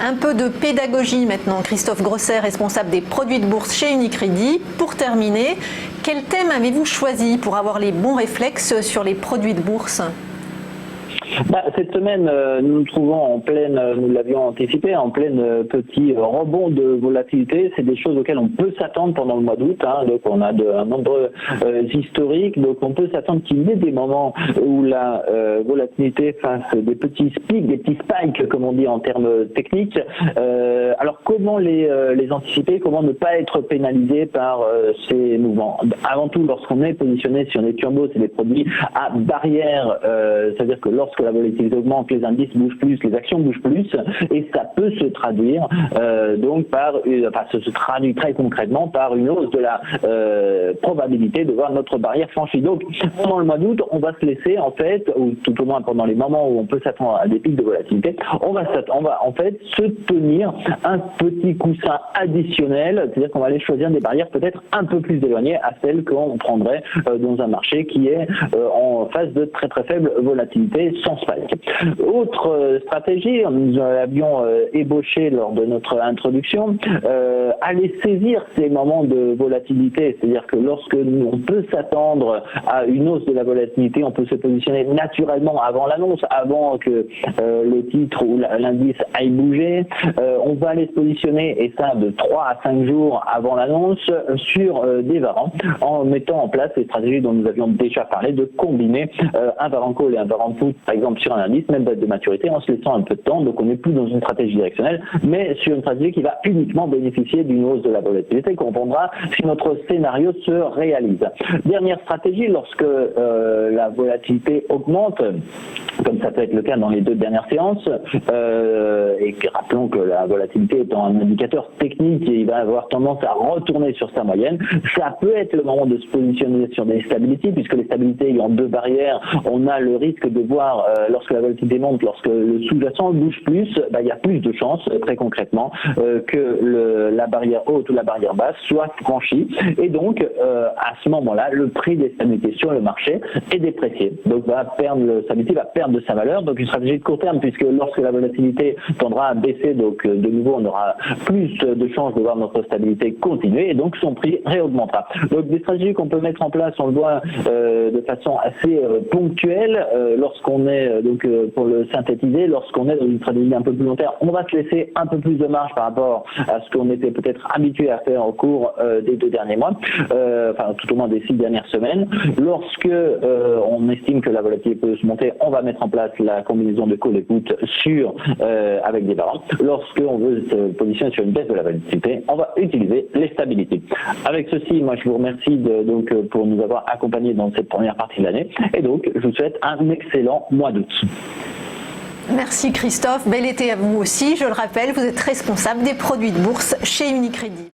Un peu de pédagogie maintenant. Christophe Grosset, responsable des produits de bourse chez Unicredit. Pour terminer, quel thème avez-vous choisi pour avoir les bons réflexes sur les produits de bourse ? Cette semaine, nous nous trouvons en pleine, nous l'avions anticipé, en pleine petit rebond de volatilité. C'est des choses auxquelles on peut s'attendre pendant le mois d'août. Donc on a un nombre historique. Donc on peut s'attendre qu'il y ait des moments où la volatilité fasse des petits pics, des petits spikes, comme on dit en termes techniques. Alors comment les anticiper? Comment ne pas être pénalisé par ces mouvements? Avant tout, lorsqu'on est positionné sur des turbos, c'est des produits à barrière, c'est-à-dire que lorsque la volatilité augmente, les indices bougent plus, les actions bougent plus, et ça peut se traduire se traduit très concrètement par une hausse de la probabilité de voir notre barrière franchie. Donc pendant le mois d'août, on va se laisser en fait, ou tout au moins pendant les moments où on peut s'attendre à des pics de volatilité, on va en fait se tenir un petit coussin additionnel, c'est-à-dire qu'on va aller choisir des barrières peut-être un peu plus éloignées à celles qu'on prendrait dans un marché qui est en phase de très très faible volatilité sans spike. Autre stratégie, nous l'avions ébauché lors de notre introduction, aller saisir ces moments de volatilité, c'est-à-dire que lorsque on peut s'attendre à une hausse de la volatilité, on peut se positionner naturellement avant l'annonce, avant que le titre ou l'indice aille bouger. On va aller se positionner, et ça de 3 à 5 jours avant l'annonce, sur des varans, en mettant en place les stratégies dont nous avions déjà parlé, de combiner un varan call et un varan put, par exemple sur un indice, même date de maturité, en se laissant un peu de temps. Donc on n'est plus dans une stratégie directionnelle, mais sur une stratégie qui va uniquement bénéficier d'une hausse de la volatilité, qu'on prendra si notre scénario se réalise. Dernière stratégie, lorsque la volatilité augmente, comme ça peut être le cas dans les 2 dernières séances, et rappelons que la volatilité étant un indicateur technique, il va avoir tendance à retourner sur sa moyenne. Ça peut être le moment de se positionner sur des stabilities, puisque les stabilités ayant 2 barrières, on a le risque de voir, lorsque la volatilité monte, lorsque le sous-jacent bouge plus, il y a plus de chances, très concrètement, que la barrière haute ou la barrière basse soit franchie. Et donc, à ce moment-là, le prix des stabilités sur le marché est déprécié. Donc, le stability va perdre de sa valeur. Donc, une stratégie de court terme, puisque lorsque la volatilité tendra à baisser, donc de nouveau, on aura plus de chances de voir notre stabilité continuer, et donc son prix réaugmentera. Donc, des stratégies qu'on peut mettre en place, on le voit de façon assez ponctuelle, lorsqu'on est, pour le synthétiser, lorsqu'on est dans une stratégie un peu plus long terme, on va se laisser un peu plus de marge par rapport à ce qu'on était peut-être habitué à faire au cours des 2 derniers mois, tout au moins des 6 dernières semaines. Lorsque on estime que la volatilité peut se monter, on va mettre en place la combinaison de call et put avec des varans. Lorsqu'on veut se positionner sur une baisse de la volatilité, on va utiliser les stabilités. Avec ceci, moi je vous remercie pour nous avoir accompagnés dans cette première partie de l'année, et donc je vous souhaite un excellent mois d'août. Merci Christophe, bel été à vous aussi. Je le rappelle, vous êtes responsable des produits de bourse chez Unicredit.